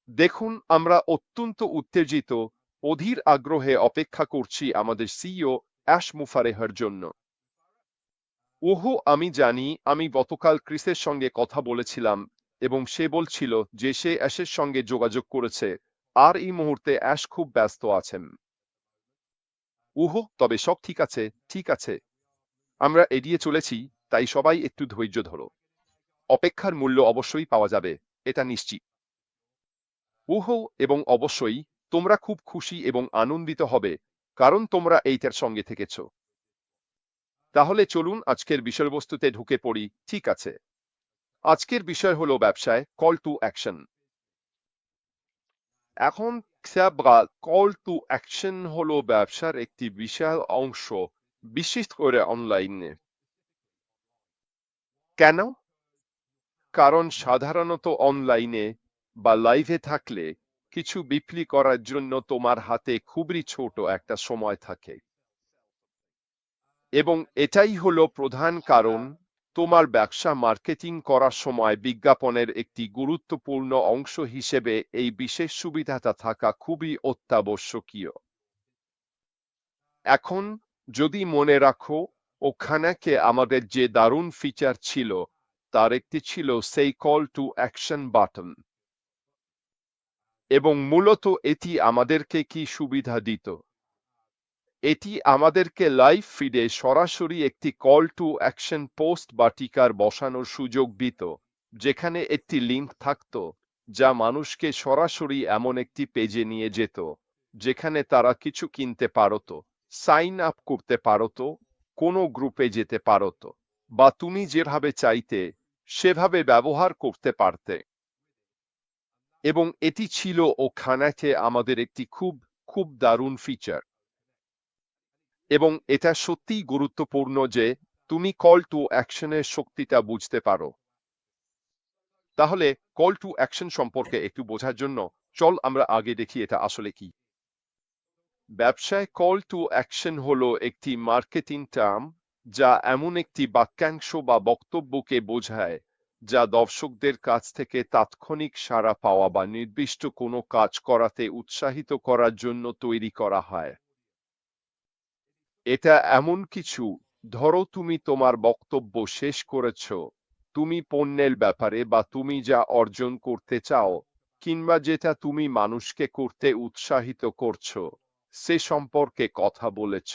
দেখুন, আমরা অত্যন্ত উত্তেজিত, অধীর আগ্রহে অপেক্ষা করছি আমাদের সিইও অ্যাশ মুফারেহার জন্য। ওহো, আমি জানি। আমি গতকাল ক্রিসের সঙ্গে কথা বলেছিলাম এবং সে বলছিল যে সে অ্যাশের সঙ্গে যোগাযোগ করেছে আর এই মুহূর্তে অ্যাশ খুব ব্যস্ত আছেন। ওহো, তবে সব ঠিক আছে। ঠিক আছে, আমরা এড়িয়ে চলেছি, তাই সবাই একটু ধৈর্য ধরো। অপেক্ষার মূল্য অবশ্যই পাওয়া যাবে, এটা নিশ্চিত। ওহো, এবং অবশ্যই তোমরা খুব খুশি এবং আনন্দিত হবে কারণ তোমরা এইটার সঙ্গে থেকেছ। তাহলে চলুন আজকের বিষয়বস্তুতে ঢুকে পড়ি। ঠিক আছে, আজকের বিষয় হলো ব্যবসায় কল টু অ্যাকশন। এখন কল টু অ্যাকশন হলো ব্যবসার একটি বিশাল অংশ, বিশেষ করে অনলাইনে। কেন? কারণ সাধারণত অনলাইনে বা লাইভে থাকলে কিছু বিক্রি করার জন্য তোমার হাতে খুবই ছোট একটা সময় থাকে, এবং এটাই হলো প্রধান কারণ তোমার ব্যবসা মার্কেটিং করার সময় বিজ্ঞাপনের একটি গুরুত্বপূর্ণ অংশ হিসেবে এই বিশেষ সুবিধাটা থাকা খুবই অত্যাবশ্যকীয়। এখন যদি মনে রাখো, ওখানে আমাদের যে দারুণ ফিচার ছিল তার একটি ছিল সেই কল টু অ্যাকশন বাটন, এবং মূলত এটি আমাদেরকে কি সুবিধা দিত? এটি আমাদেরকে লাইভ ফিডে সরাসরি একটি কল টু অ্যাকশন পোস্ট বা টিকার বসানোর সুযোগ দিত, যেখানে একটি লিঙ্ক থাকত যা মানুষকে সরাসরি এমন একটি পেজে নিয়ে যেত যেখানে তারা কিছু কিনতে পারত, সাইন আপ করতে পারত, কোনো গ্রুপে যেতে পারত, বা তুমি যেভাবে চাইতে সেভাবে ব্যবহার করতে পারতে। এবং এটি ছিল ওখানে আমাদের একটি খুব খুব দারুণ ফিচার। এবং এটা সত্যিই গুরুত্বপূর্ণ যে তুমি কল টু অ্যাকশনের শক্তিটা বুঝতে পারো। তাহলে কল টু অ্যাকশন সম্পর্কে একটু বোঝার জন্য চল আমরা আগে দেখি এটা আসলে কি। ব্যবসায় কল টু অ্যাকশন হলো একটি মার্কেটিং টার্ম যা এমন একটি বাক্যাংশ বা বক্তব্যকে বোঝায় যা দর্শকদের কাছ থেকে তাৎক্ষণিক সাড়া পাওয়া বা নির্দিষ্ট কোনো কাজ করাতে উৎসাহিত করার জন্য তৈরি করা হয়। এটা এমন কিছু, ধরো তুমি তোমার বক্তব্য শেষ করেছ, তুমি পণ্যের ব্যাপারে বা তুমি যা অর্জন করতে চাও কিংবা যেটা তুমি মানুষকে করতে উৎসাহিত করছো সে সম্পর্কে কথা বলেছ।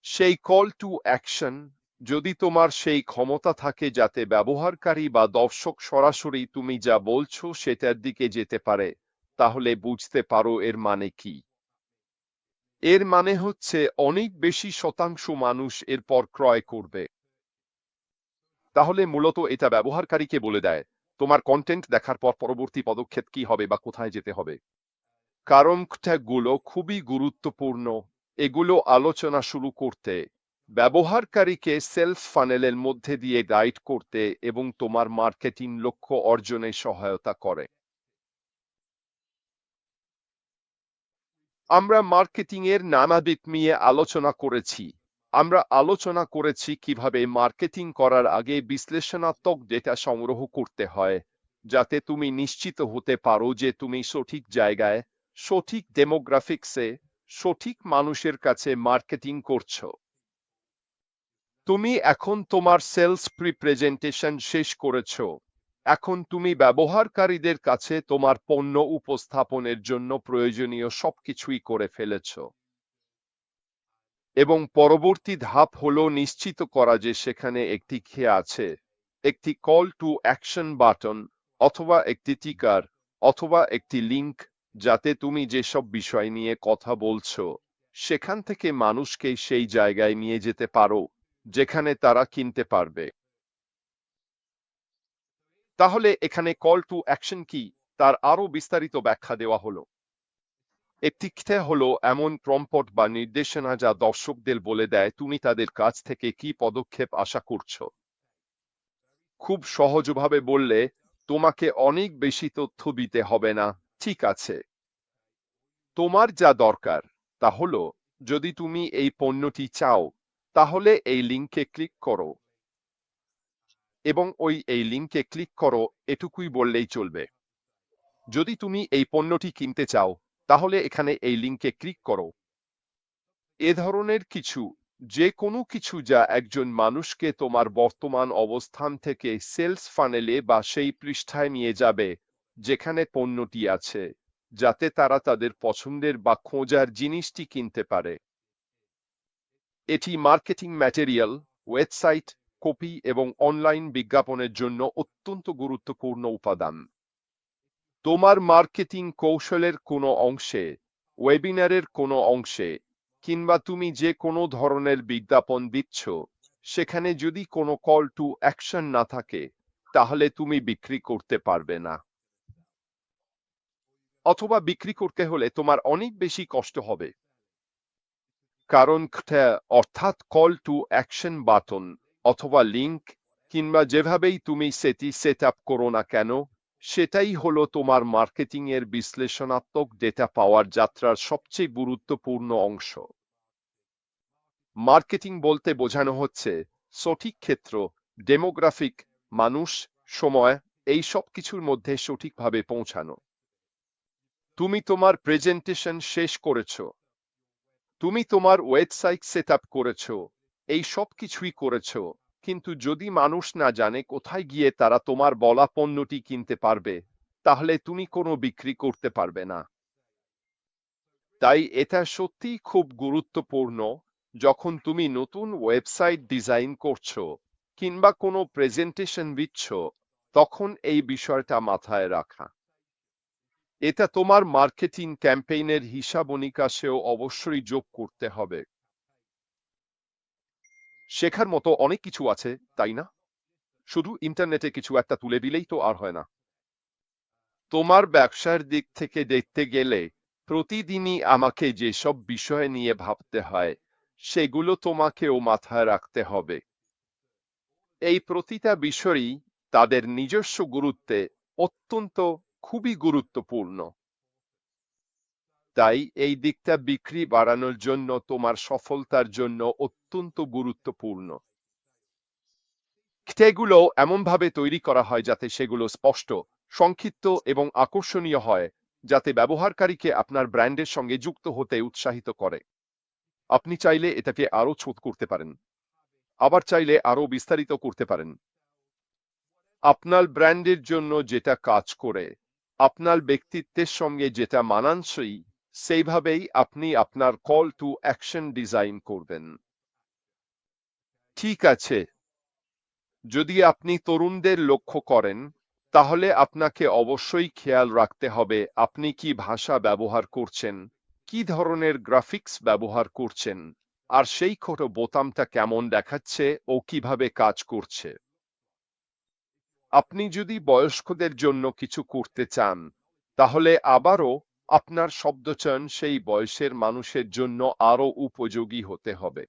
সেই কল টু অ্যাকশন, যদি তোমার সেই ক্ষমতা থাকে যাতে ব্যবহারকারী বা দর্শক সরাসরি তুমি যা বলছো সেটার দিকে যেতে পারে, তাহলে বুঝতে পারো এর মানে কি। এর মানে হচ্ছে অনেক বেশি শতাংশ মানুষ এরপর ক্রয় করবে। তাহলে মূলত এটা ব্যবহারকারীকে বলে দেয় তোমার কন্টেন্ট দেখার পর পরবর্তী পদক্ষেপ কি হবে বা কোথায় যেতে হবে। কারণগুলো খুবই গুরুত্বপূর্ণ। এগুলো আলোচনা শুরু করতে, ব্যবহারকারীকে সেলস ফানেলের মধ্যে দিয়ে গাইড করতে এবং তোমার মার্কেটিং লক্ষ্য অর্জনে সহায়তা করে। আমরা মার্কেটিং এর নানা দিক নিয়ে আলোচনা করেছি। আমরা আলোচনা করেছি কিভাবে মার্কেটিং করার আগে বিশ্লেষণাত্মক ডেটা সংগ্রহ করতে হয় যাতে তুমি নিশ্চিত হতে পারো যে তুমি সঠিক জায়গায়, সঠিক ডেমোগ্রাফিক্সে, সঠিক মানুষের কাছে মার্কেটিং করছো। তুমি এখন তোমার সেলস প্রিপ্রেজেন্টেশন শেষ করেছো। এখন তুমি ব্যবহারকারীদের কাছে তোমার পণ্য উপস্থাপনের জন্য প্রয়োজনীয় সবকিছুই করে ফেলেছো, এবং পরবর্তী ধাপ হলো নিশ্চিত করা যে সেখানে একটি আছে, একটি কল টু অ্যাকশন বাটন, অথবা একটি টিকার, অথবা একটি লিংক, যাতে তুমি যেসব বিষয় নিয়ে কথা বলছো সেখান থেকে মানুষকে সেই জায়গায় নিয়ে যেতে পারো যেখানে তারা কিনতে পারবে। তাহলে এখানে কল টু অ্যাকশন কি তার আরো বিস্তারিত ব্যাখ্যা দেওয়া হলো। একটি হলো এমন প্রম্পট বা নির্দেশনা যা দর্শকদের বলে দেয় তুমি তাদের কাছ থেকে কি পদক্ষেপ আশা করছো। খুব সহজভাবে বললে, তোমাকে অনেক বেশি তথ্য দিতে হবে না। ঠিক আছে, তোমার যা দরকার তা হলো, যদি তুমি এই পণ্যটি চাও তাহলে এই লিঙ্কে ক্লিক করো, এবং এই লিঙ্কে ক্লিক করো, এটুকুই বললেই চলবে। যদি তুমি এই পণ্যটি কিনতে চাও তাহলে এখানে এই লিঙ্কে ক্লিক করো। এ ধরনের কিছু, যে কোনো কিছু যা একজন মানুষকে তোমার বর্তমান অবস্থান থেকে সেলস ফানেলে বা সেই পৃষ্ঠায় নিয়ে যাবে যেখানে পণ্যটি আছে, যাতে তারা তাদের পছন্দের বা খোঁজার জিনিসটি কিনতে পারে। এটি মার্কেটিং ম্যাটেরিয়াল, ওয়েবসাইট, কপি এবং অনলাইন বিজ্ঞাপনের জন্য অত্যন্ত গুরুত্বপূর্ণ উপাদান। তোমার মার্কেটিং কৌশলের কোনো অংশে, ওয়েবিনারের কোনো অংশে, কিংবা তুমি যে কোনো ধরনের বিজ্ঞাপন দিচ্ছ, সেখানে যদি কোনো কল টু অ্যাকশন না থাকে, তাহলে তুমি বিক্রি করতে পারবে না। অথবা বিক্রি করতে হলে তোমার অনেক বেশি কষ্ট হবে। কারণ অর্থাৎ কল টু অ্যাকশন বাটন অথবা লিঙ্ক কিংবা যেভাবেই তুমি সেটি সেট আপ করো না কেন, সেটাই হলো তোমার মার্কেটিং এর বিশ্লেষণাত্মক ডেটা পাওয়ার যাত্রার সবচেয়ে গুরুত্বপূর্ণ অংশ। মার্কেটিং বলতে বোঝানো হচ্ছে সঠিক ক্ষেত্র, ডেমোগ্রাফিক, মানুষ, সময়, এই সব কিছুর মধ্যে সঠিকভাবে পৌঁছানো। তুমি তোমার প্রেজেন্টেশন শেষ করেছো, তুমি তোমার ওয়েবসাইট সেট আপ করেছো, এই সব কিছুই করেছো, কিন্তু যদি মানুষ না জানে কোথায় গিয়ে তারা তোমার বলা পণ্যটি কিনতে পারবে, তাহলে তুমি কোনো বিক্রি করতে পারবে না। তাই এটা সত্যিই খুব গুরুত্বপূর্ণ যখন তুমি নতুন ওয়েবসাইট ডিজাইন করছো কিংবা কোনো প্রেজেন্টেশন দিচ্ছ, তখন এই বিষয়টা মাথায় রাখা। এটা তোমার মার্কেটিং ক্যাম্পেইনের হিসাব নিকাশেও অবশ্যই যোগ করতে হবে। শেখার মতো অনেক কিছু আছে, তাই না? শুধু ইন্টারনেটে কিছু একটা তুলে দিলেই তো আর হয় না। তোমার ব্যবসার দিক থেকে দেখতে গেলে প্রতিদিনই আমাকে যেসব বিষয় নিয়ে ভাবতে হয়, সেগুলো তোমাকেও মাথায় রাখতে হবে। এই প্রতিটা বিষয়ই তাদের নিজস্ব গুরুত্বে অত্যন্ত খুবই গুরুত্বপূর্ণ। তাই এই দিকটা বিক্রি বাড়ানোর জন্য তোমার সফলতার জন্য অত্যন্ত গুরুত্বপূর্ণ। সেগুলো এমনভাবে তৈরি করা হয় যাতে সেগুলো স্পষ্ট, সংক্ষিপ্ত এবং আকর্ষণীয় হয়, যাতে ব্যবহারকারীকে আপনার ব্র্যান্ডের সঙ্গে যুক্ত হতে উৎসাহিত করে। আপনি চাইলে এটাকে আরো ছোট করতে পারেন, আবার চাইলে আরো বিস্তারিত করতে পারেন। আপনার ব্র্যান্ডের জন্য যেটা কাজ করে, আপনার ব্যক্তিত্বের সঙ্গে যেটা মানানসই, সেইভাবেই আপনি আপনার কল টু অ্যাকশন ডিজাইন করবেন। ঠিক আছে, যদি আপনি তরুণদের লক্ষ্য করেন, তাহলে আপনাকে অবশ্যই খেয়াল রাখতে হবে আপনি কি ভাষা ব্যবহার করছেন, কি ধরনের গ্রাফিক্স ব্যবহার করছেন, আর সেই ছোট বোতামটা কেমন দেখাচ্ছে ও কিভাবে কাজ করছে। আপনি যদি বয়স্কদের জন্য কিছু করতে চান, তাহলে আবারও আপনার শব্দচয়ন সেই বয়সের মানুষের জন্য আরো উপযোগী হতে হবে।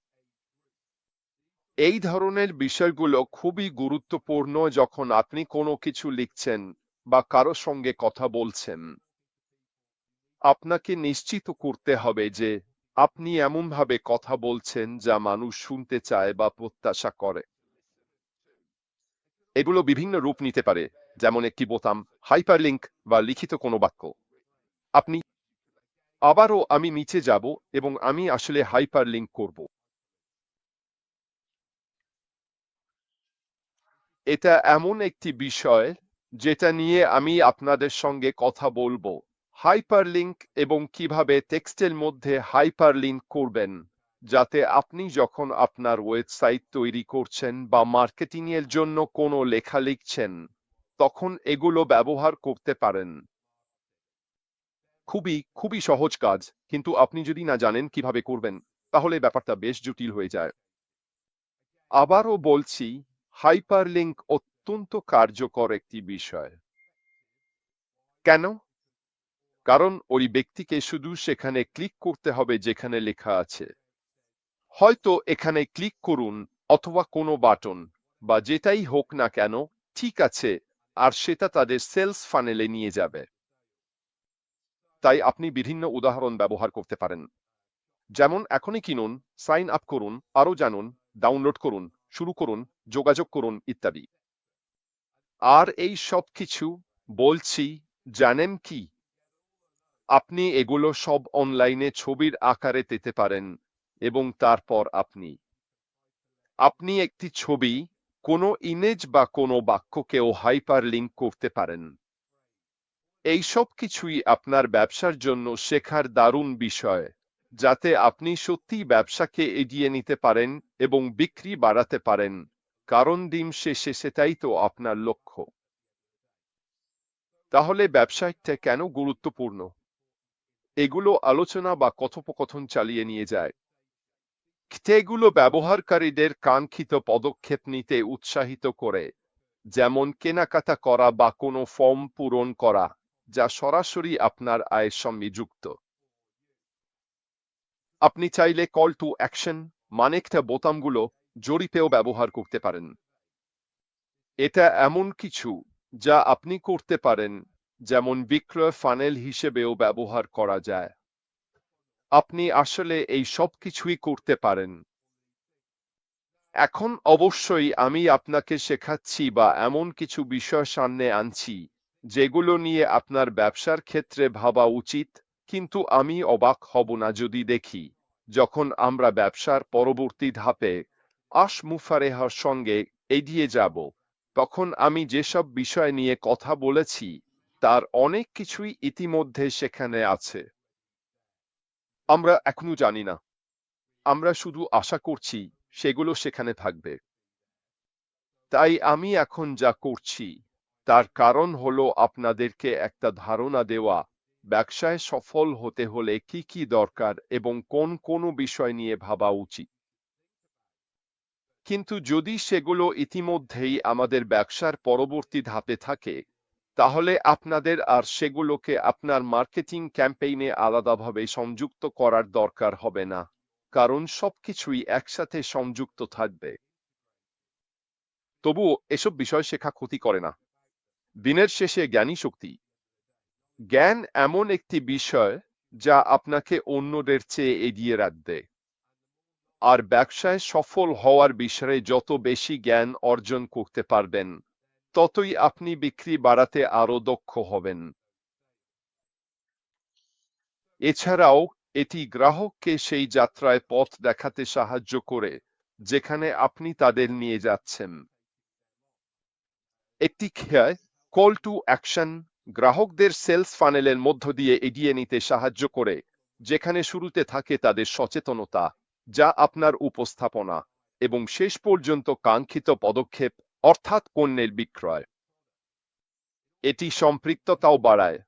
এই ধরনের বিষয়গুলো খুবই গুরুত্বপূর্ণ যখন আপনি কোনো কিছু লিখছেন বা কারো সঙ্গে কথা বলছেন। আপনাকে নিশ্চিত করতে হবে যে আপনি এমনভাবে কথা বলছেন যা মানুষ শুনতে চায় বা প্রত্যাশা করে। এগুলো বিভিন্ন রূপ নিতে পারে, যেমন একটি বোতাম, হাইপারলিংক বা লিখিত কোনো বাক্য। আপনি আবারও আমি নিচে যাব এবং আমি আসলে হাইপারলিংক করব। এটা এমন একটি বিষয় যেটা নিয়ে আমি আপনাদের সঙ্গে কথা বলবো, হাইপারলিংক এবং কিভাবে টেক্সটের মধ্যে হাইপারলিংক করবেন, যাতে আপনি যখন আপনার ওয়েবসাইট তৈরি করছেন বা মার্কেটিং এর জন্য কোনো লেখা লিখছেন, তখন এগুলো ব্যবহার করতে পারেন। খুবই খুবই সহজ কাজ, কিন্তু আপনি যদি না জানেন কিভাবে করবেন, তাহলে ব্যাপারটা বেশ জটিল হয়ে যায়। আবারও বলছি, হাইপারলিংক অত্যন্ত কার্যকর একটি বিষয়। কেন? কারণ ওই ব্যক্তিকে শুধু সেখানে ক্লিক করতে হবে যেখানে লেখা আছে। হয়তো এখানে ক্লিক করুন অথবা কোনো বাটন বা যেটাই হোক না কেন, ঠিক আছে, আর সেটা তাদের সেলস ফানেলে নিয়ে যাবে। তাই আপনি বিভিন্ন উদাহরণ ব্যবহার করতে পারেন, যেমন এখনই কিনুন, সাইন আপ করুন, আরো জানুন, ডাউনলোড করুন, শুরু করুন, যোগাযোগ করুন ইত্যাদি। আর এই সব কিছু বলছি জানেন কি, আপনি এগুলো সব অনলাইনে ছবির আকারে পেতে পারেন এবং তারপর আপনি একটি ছবি, কোনো ইমেজ বা কোনো বাক্যকেও হাইপার লিঙ্ক করতে পারেন। এই সব কিছুই আপনার ব্যবসার জন্য শেখার দারুণ বিষয়, যাতে আপনি সত্যিই ব্যবসাকে এগিয়ে নিতে পারেন এবং বিক্রি বাড়াতে পারেন, কারণ দিন শেষে সেটাই তো আপনার লক্ষ্য। তাহলে ব্যবসায়টা কেন গুরুত্বপূর্ণ? এগুলো আলোচনা বা কথোপকথন চালিয়ে নিয়ে যায়। এগুলো ব্যবহারকারীদের কাঙ্ক্ষিত পদক্ষেপ নিতে উৎসাহিত করে, যেমন কেনাকাটা করা বা কোনো ফর্ম পূরণ করা, যা সরাসরি আপনার আয়ের সঙ্গে যুক্ত। আপনি চাইলে কল টু অ্যাকশন মানে একটা বোতামগুলো জরিপেও ব্যবহার করতে পারেন। এটা এমন কিছু যা আপনি করতে পারেন, যেমন বিক্রয় ফানেল হিসেবেও ব্যবহার করা যায়। আপনি আসলে এই সব কিছুই করতে পারেন। এখন অবশ্যই আমি আপনাকে শেখাচ্ছি বা এমন কিছু বিষয় সামনে আনছি যেগুলো নিয়ে আপনার ব্যবসার ক্ষেত্রে ভাবা উচিত, কিন্তু আমি অবাক হব না যদি দেখি, যখন আমরা ব্যবসার পরবর্তী ধাপে মুফারেহার সঙ্গে এগিয়ে যাব, তখন আমি যেসব বিষয় নিয়ে কথা বলেছি তার অনেক কিছুই ইতিমধ্যে সেখানে আছে। আমরা এখনো জানি না, আমরা শুধু আশা করছি সেগুলো সেখানে থাকবে। তাই আমি এখন যা করছি তার কারণ হলো আপনাদেরকে একটা ধারণা দেওয়া, ব্যবসায় সফল হতে হলে কি কি দরকার এবং কোন কোন বিষয় নিয়ে ভাবা উচিত। কিন্তু যদি সেগুলো ইতিমধ্যেই আমাদের ব্যবসার পরবর্তী ধাপে থাকে, তাহলে আপনাদের আর সেগুলোকে আপনার মার্কেটিং ক্যাম্পেইনে আলাদাভাবে সংযুক্ত করার দরকার হবে না, কারণ সবকিছুই একসাথে সংযুক্ত থাকবে। তবুও এসব বিষয় শেখা ক্ষতি করে না। দিনের শেষে জ্ঞানী শক্তি। জ্ঞান এমন একটি বিষয় যা আপনাকে অন্যদের চেয়ে এগিয়ে রাখবে। আর ব্যবসায় সফল হওয়ার বিষয়ে যত বেশি জ্ঞান অর্জন করতে পারবেন, ততই আপনি বিক্রি বাড়াতে আরো দক্ষ হবেন। এছাড়াও এটি গ্রাহককে সেই যাত্রায় পথ দেখাতে সাহায্য করে যেখানে আপনি তাদের নিয়ে যাচ্ছেন। একটি কল টু অ্যাকশন গ্রাহকদের সেলস ফানেলের মধ্য দিয়ে এগিয়ে নিতে সাহায্য করে, যেখানে শুরুতে থাকে তাদের সচেতনতা, যা আপনার উপস্থাপনা, এবং শেষ পর্যন্ত কাঙ্ক্ষিত পদক্ষেপ অর্থাৎ পণ্যের বিক্রয়। এটি সম্পৃক্ততাও বাড়ায়।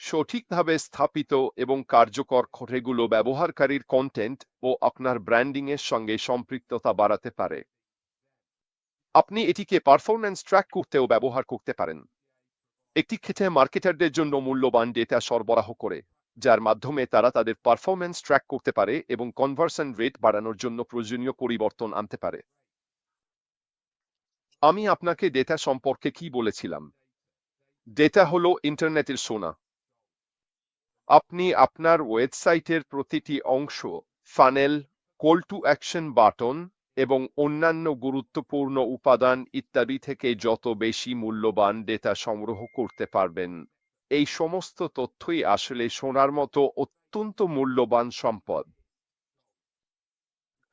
সঠিকভাবে স্থাপিত এবং কার্যকর এগুলো ব্যবহারকারীর কন্টেন্ট ও আপনার ব্র্যান্ডিং এর সঙ্গে সম্পৃক্ততা বাড়াতে পারে। আপনি এটিকে পারফরম্যান্স ট্র্যাক করতেও ব্যবহার করতে পারেন। একটি ক্ষেত্রে মার্কেটারদের জন্য মূল্যবান ডেটা সরবরাহ করে, যার মাধ্যমে তারা তাদের পারফরম্যান্স ট্র্যাক করতে পারে এবং কনভার্সন রেট বাড়ানোর জন্য প্রয়োজনীয় পরিবর্তন আনতে পারে। আমি আপনাকে ডেটা সম্পর্কে কি বলেছিলাম? ডেটা হলো ইন্টারনেটের সোনা। আপনি আপনার ওয়েবসাইটের প্রতিটি অংশ, funnel, call to action button এবং অন্যান্য গুরুত্বপূর্ণ উপাদান ইত্যাদি থেকে যত বেশি মূল্যবান ডেটা সংগ্রহ করতে পারবেন, এই সমস্ত তথ্যই আসলে সোনার মতো অত্যন্ত মূল্যবান সম্পদ।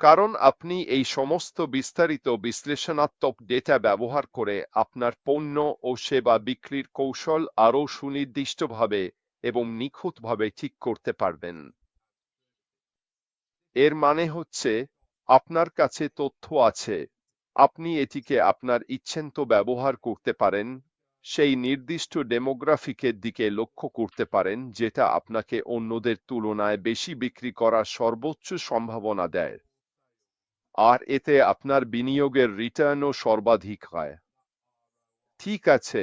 কারণ আপনি এই সমস্ত বিস্তারিত বিশ্লেষণাত্মক ডেটা ব্যবহার করে আপনার পণ্য ও সেবা বিক্রির কৌশল আরও সুনির্দিষ্টভাবে এবং নিখুঁতভাবে ঠিক করতে পারবেন। এর মানে হচ্ছে, আপনার কাছে তথ্য আছে, আপনি এটিকে আপনার ইচ্ছেমতো ব্যবহার করতে পারেন, সেই নির্দিষ্ট ডেমোগ্রাফিকের দিকে লক্ষ্য করতে পারেন যেটা আপনাকে অন্যদের তুলনায় বেশি বিক্রি করার সর্বোচ্চ সম্ভাবনা দেয়। আর এতে আপনার বিনিয়োগের রিটার্নও সর্বাধিক হয়। ঠিক আছে।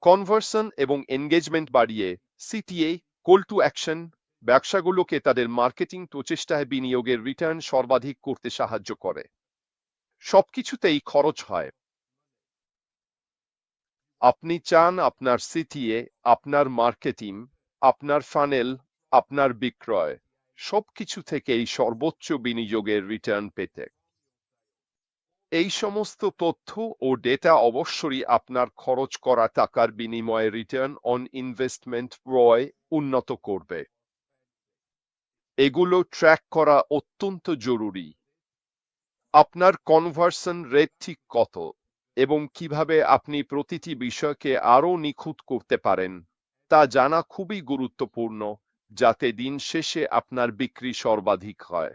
কনভার্সন এবং এনগেজমেন্ট বাড়িয়ে সিটিএ, কল টু অ্যাকশন, ব্যবসাগুলোকে তাদের মার্কেটিং প্রচেষ্টায় বিনিয়োগের রিটার্ন সর্বাধিক করতে সাহায্য করে। সবকিছুতেই খরচ হয়। আপনি চান আপনার সিটিএ, আপনার মার্কেটিং, আপনার ফানেল, আপনার বিক্রয়, সবকিছু থেকেই সর্বোচ্চ বিনিয়োগের রিটার্ন পেতে। এই সমস্ত তথ্য ও ডেটা অবশ্যই আপনার খরচ করা টাকার বিনিময়ে রিটার্ন অন ইনভেস্টমেন্ট ROI উন্নত করবে। এগুলো ট্র্যাক করা অত্যন্ত জরুরি। আপনার কনভার্সন রেট ঠিক কত এবং কিভাবে আপনি প্রতিটি বিষয়কে আরও নিখুঁত করতে পারেন তা জানা খুবই গুরুত্বপূর্ণ, যাতে দিন শেষে আপনার বিক্রি সর্বাধিক হয়।